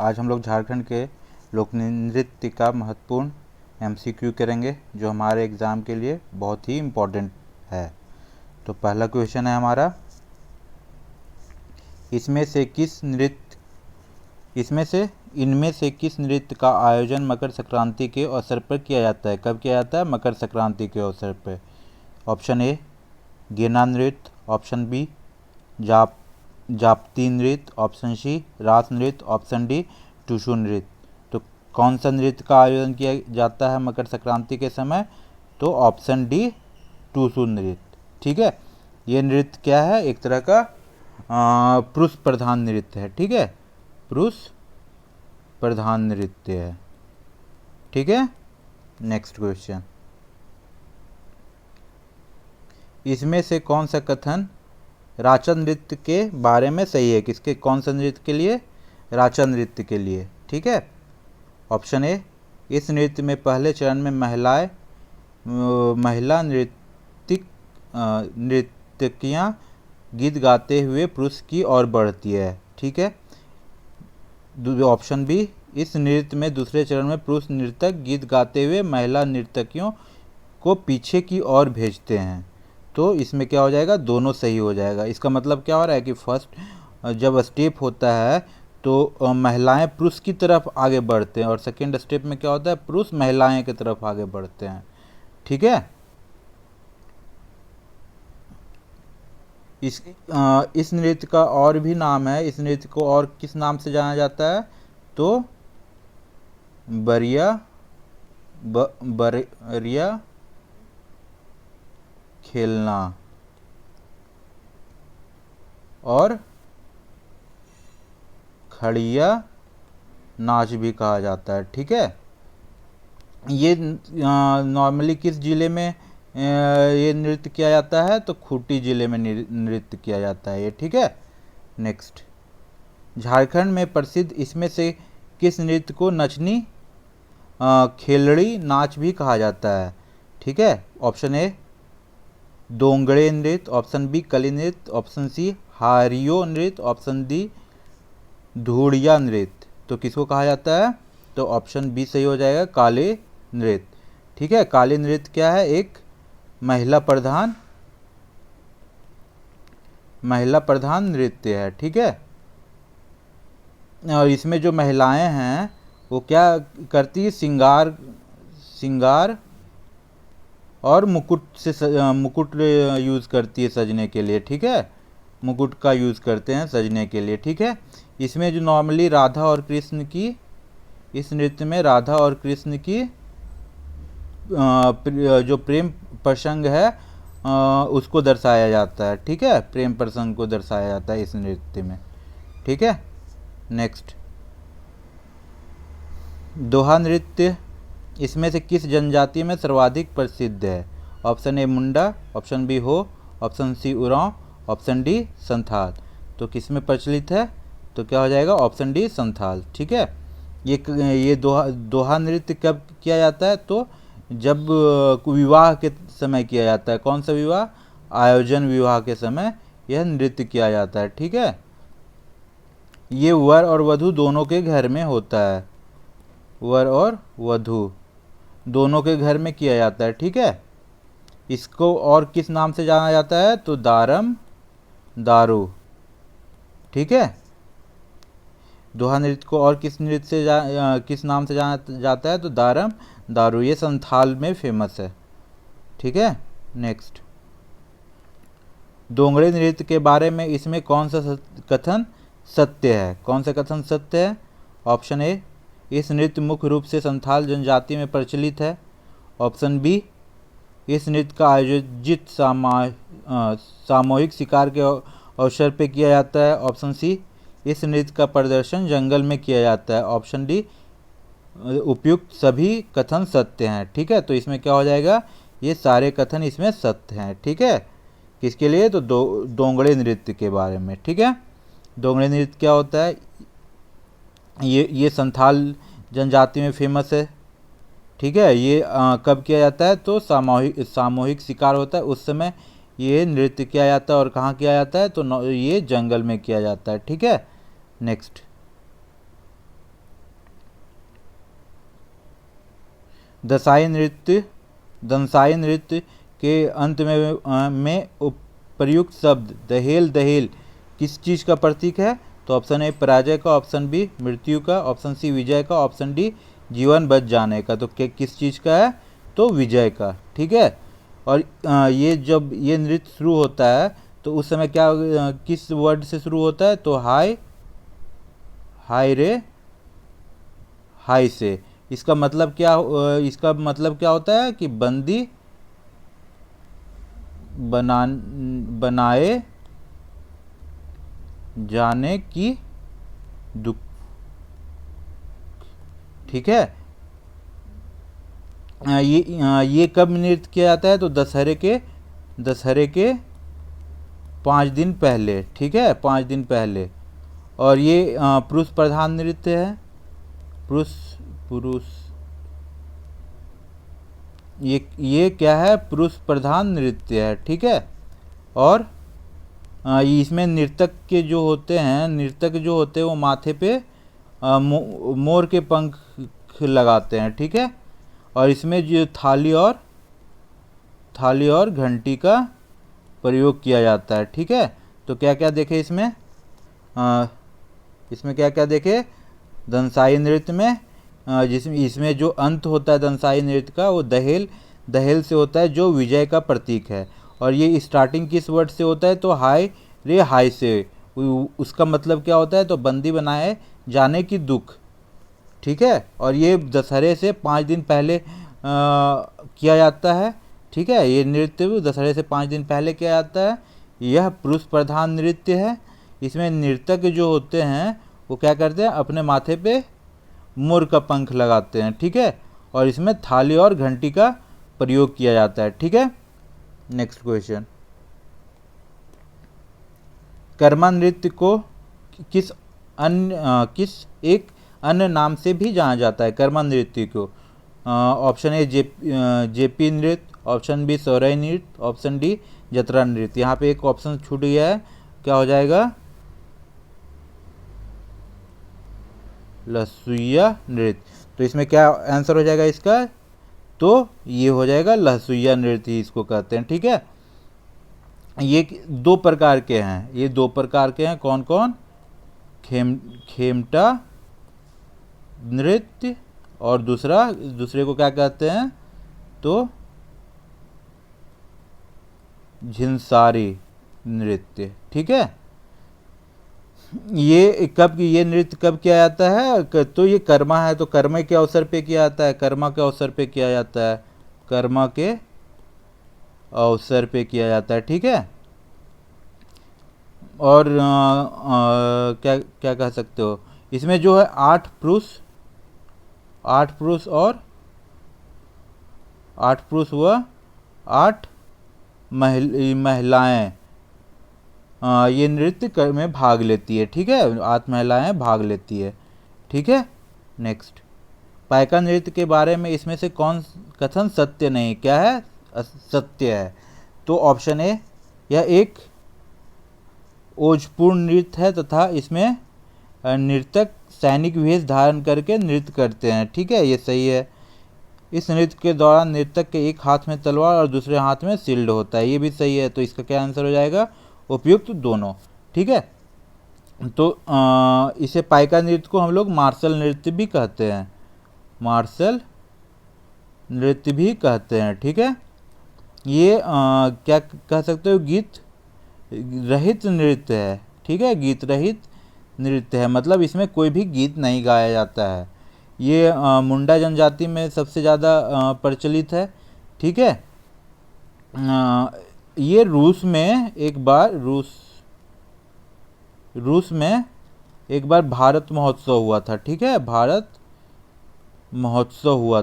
आज हम लोग झारखंड के लोक नृत्य का महत्वपूर्ण एमसीक्यू करेंगे जो हमारे एग्ज़ाम के लिए बहुत ही इम्पोर्टेंट है। तो पहला क्वेश्चन है हमारा, इनमें से किस नृत्य का आयोजन मकर संक्रांति के अवसर पर किया जाता है? कब किया जाता है? मकर संक्रांति के अवसर पर। ऑप्शन ए गेना नृत्य, ऑप्शन बी जापती नृत्य, ऑप्शन सी रास नृत्य, ऑप्शन डी टुसु नृत्य। तो कौन सा नृत्य का आयोजन किया जाता है मकर संक्रांति के समय? तो ऑप्शन डी टुसु नृत्य। ठीक है, ये नृत्य क्या है? एक तरह का पुरुष प्रधान नृत्य है। ठीक है, पुरुष प्रधान नृत्य है। ठीक है, नेक्स्ट क्वेश्चन, इसमें से कौन सा कथन राचा नृत्य के बारे में सही है? किसके, कौन सा नृत्य के लिए? राचा नृत्य के लिए। ठीक है, ऑप्शन ए, इस नृत्य में पहले चरण में महिला नर्तकियां गीत गाते हुए पुरुष की ओर बढ़ती है। ठीक है, ऑप्शन बी, इस नृत्य में दूसरे चरण में पुरुष नर्तक गीत गाते हुए महिला नर्तकियों को पीछे की ओर भेजते हैं। तो इसमें क्या हो जाएगा? दोनों सही हो जाएगा। इसका मतलब क्या हो रहा है कि फर्स्ट जब स्टेप होता है तो महिलाएं पुरुष की तरफ आगे बढ़ते हैं और सेकेंड स्टेप में क्या होता है? पुरुष महिलाएं की तरफ आगे बढ़ते हैं। ठीक है, इस नृत्य का और भी नाम है। इस नृत्य को और किस नाम से जाना जाता है? तो बरिया खेलना और खड़िया नाच भी कहा जाता है। ठीक है, ये नॉर्मली किस जिले में ये नृत्य किया जाता है? तो खूंटी जिले में नृत्य किया जाता है ये। ठीक है, नेक्स्ट, झारखंड में प्रसिद्ध इसमें से किस नृत्य को नचनी खेलड़ी नाच भी कहा जाता है? ठीक है, ऑप्शन ए दोंगड़े नृत्य, ऑप्शन बी कली नृत्य, ऑप्शन सी हारियो नृत्य, ऑप्शन डी धूड़िया नृत्य। तो किसको कहा जाता है? तो ऑप्शन बी सही हो जाएगा, काली नृत्य। ठीक है, काली नृत्य क्या है? एक महिला प्रधान नृत्य है। ठीक है, और इसमें जो महिलाएं हैं वो क्या करती है? श्रृंगार और मुकुट यूज़ करती है सजने के लिए। ठीक है, मुकुट का यूज़ करते हैं सजने के लिए। ठीक है, इसमें जो नॉर्मली राधा और कृष्ण की, इस नृत्य में राधा और कृष्ण की जो प्रेम प्रसंग है उसको दर्शाया जाता है। ठीक है, प्रेम प्रसंग को दर्शाया जाता है इस नृत्य में। ठीक है, नेक्स्ट, दोहा नृत्य इसमें से किस जनजाति में सर्वाधिक प्रसिद्ध है? Option A Munda, option B Ho, option C Oraon, option D Santhal. तो किस में प्रचलित है? तो क्या हो जाएगा? Option D Santhal. ठीक है, ये दोहा नृत्य कब किया जाता है? तो जब विवाह के समय किया जाता है। कौन सा विवाह? आयोजन विवाह के समय यह नृत्य किया जाता है। ठीक है, ये वर और वधू दोनों के घर में होता है। वर और वधू दोनों के घर में किया जाता है। ठीक है, इसको और किस नाम से जाना जाता है? तो दारम दारू। ठीक है, दोहा नृत्य को और किस नृत्य से किस नाम से जाना जाता है? तो दारम दारू। ये संथाल में फेमस है। ठीक है, नेक्स्ट, दोंगड़े नृत्य के बारे में इसमें कौन सा कथन सत्य है? कौन सा कथन सत्य है? ऑप्शन ए, इस नृत्य मुख्य रूप से संथाल जनजाति में प्रचलित है। ऑप्शन बी, इस नृत्य का आयोजित सामूहिक शिकार के अवसर पर किया जाता है। ऑप्शन सी, इस नृत्य का प्रदर्शन जंगल में किया जाता है। ऑप्शन डी, उपयुक्त सभी कथन सत्य हैं। ठीक है, तो इसमें क्या हो जाएगा? ये सारे कथन इसमें सत्य हैं। ठीक है, किसके लिए? तो दोंगड़े नृत्य के बारे में। ठीक है, दोंगड़े नृत्य क्या होता है? ये संथाल जनजाति में फेमस है। ठीक है, ये कब किया जाता है? तो सामूहिक शिकार होता है उस समय ये नृत्य किया जाता है। और कहाँ किया जाता है? तो ये जंगल में किया जाता है। ठीक है, नेक्स्ट, दंसाई नृत्य के अंत में प्रयुक्त शब्द दहेल दहेल किस चीज़ का प्रतीक है? तो ऑप्शन ए पराजय का, ऑप्शन बी मृत्यु का, ऑप्शन सी विजय का, ऑप्शन डी जीवन बच जाने का। तो किस चीज़ का है? तो विजय का। ठीक है। और ये जब ये नृत्य शुरू होता है तो उस समय क्या किस वर्ड से शुरू होता है? तो हाय हाय रे हाय से। इसका मतलब क्या होता है कि बंदी बनाए जाने की दुख। ठीक है। ये कब नृत्य किया जाता है? तो दशहरे के 5 दिन पहले। ठीक है, 5 दिन पहले। और ये पुरुष प्रधान नृत्य है। पुरुष ये क्या है? पुरुष प्रधान नृत्य है। ठीक है। और इसमें नर्तक जो होते हैं वो माथे पे मोर के पंख लगाते हैं। ठीक है। और इसमें जो थाली और घंटी का प्रयोग किया जाता है। ठीक है। तो क्या क्या देखे इसमें? इसमें क्या क्या देखे? दंसाई नृत्य में इसमें जो अंत होता है दंसाई नृत्य का वो दहेल से होता है जो विजय का प्रतीक है। और ये स्टार्टिंग किस वर्ड से होता है? तो हाय रे हाय से। उसका मतलब क्या होता है? तो बंदी बनाए जाने की दुख। ठीक है। और ये दशहरे से 5 दिन पहले किया जाता है। ठीक है। ये नृत्य दशहरे से 5 दिन पहले किया जाता है। यह पुरुष प्रधान नृत्य है। इसमें नर्तक जो होते हैं वो क्या करते हैं? अपने माथे पे मोर का पंख लगाते हैं। ठीक है। और इसमें थाली और घंटी का प्रयोग किया जाता है। ठीक है। नेक्स्ट क्वेश्चन, कर्मा नृत्य को किस एक अन्य नाम से भी जाना जाता है? कर्मा नृत्य को ऑप्शन ए जेपी नृत्य, ऑप्शन बी सोहराई नृत्य, ऑप्शन डी जतरा नृत्य। यहाँ पे एक ऑप्शन छूट गया है, क्या हो जाएगा? लहसुइया नृत्य। तो इसमें क्या आंसर हो जाएगा इसका? तो ये हो जाएगा लहसुइया नृत्य इसको कहते हैं। ठीक है। ये 2 प्रकार के हैं। कौन कौन? खेमटा नृत्य और दूसरे को क्या कहते हैं? तो झिंसारी नृत्य। ठीक है। ये नृत्य कब किया जाता है? तो ये कर्मा है, तो कर्मा के अवसर पे किया जाता है। कर्मा के अवसर पे किया जाता है। ठीक है। और क्या क्या कह सकते हो? इसमें जो है 8 पुरुष व 8 महिलाएं ये नृत्य में भाग लेती है। ठीक है। 8 महिलाएं भाग लेती है। ठीक है। नेक्स्ट, पाइका नृत्य के बारे में इसमें से कौन कथन सत्य नहीं? क्या है? सत्य है। तो ऑप्शन ए, यह एक ओजपूर्ण नृत्य है तथा इसमें नर्तक सैनिक वेश धारण करके नृत्य करते हैं। ठीक है, ये सही है। इस नृत्य के दौरान नर्तक के एक हाथ में तलवार और दूसरे हाथ में शील्ड होता है। ये भी सही है। तो इसका क्या आंसर हो जाएगा? उपयुक्त दोनों। ठीक है। तो इसे पाइका नृत्य को हम लोग मार्शल नृत्य भी कहते हैं। ठीक है। ये क्या कह सकते हो? गीत रहित नृत्य है। ठीक है, गीत रहित नृत्य है, मतलब इसमें कोई भी गीत नहीं गाया जाता है। ये मुंडा जनजाति में सबसे ज़्यादा प्रचलित है। ठीक है। ये रूस में एक बार भारत महोत्सव हुआ था। ठीक है, भारत महोत्सव हुआ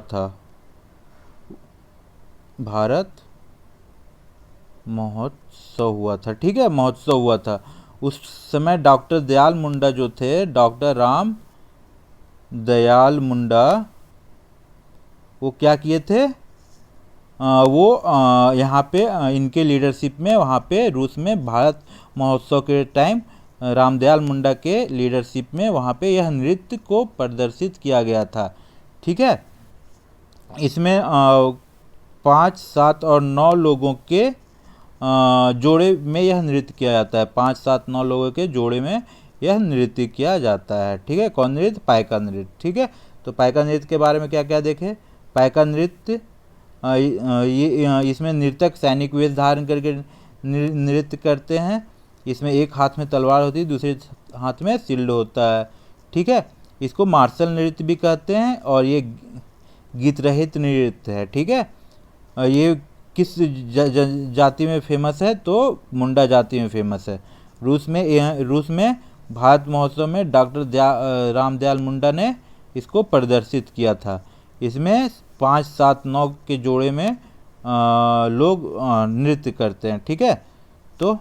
था। ठीक है, महोत्सव हुआ था। उस समय डॉक्टर दयाल मुंडा जो थे, डॉक्टर राम दयाल मुंडा, वो क्या किए थे? वो यहाँ पे इनके लीडरशिप में वहाँ पे रूस में भारत महोत्सव के टाइम रामदयाल मुंडा के लीडरशिप में वहाँ पे यह नृत्य को प्रदर्शित किया गया था। ठीक है। इसमें 5, 7 और 9 लोगों के जोड़े में यह नृत्य किया जाता है। 5, 7, 9 लोगों के जोड़े में यह नृत्य किया जाता है। ठीक है, कौन नृत्य? पाइका नृत्य। ठीक है, तो पाइका नृत्य के बारे में क्या क्या देखें। पाइका नृत्य इसमें नर्तक सैनिक वेश धारण करके नृत्य करते हैं। इसमें एक हाथ में तलवार होती है, दूसरे हाथ में शील्ड होता है। ठीक है, इसको मार्शल नृत्य भी कहते हैं और ये गीत रहित नृत्य है। ठीक है, ये किस जाति में फेमस है? तो मुंडा जाति में फेमस है। रूस में भारत महोत्सव में डॉक्टर रामदयाल मुंडा ने इसको प्रदर्शित किया था। इसमें 5, 7, 9 के जोड़े में लोग नृत्य करते हैं। ठीक है, तो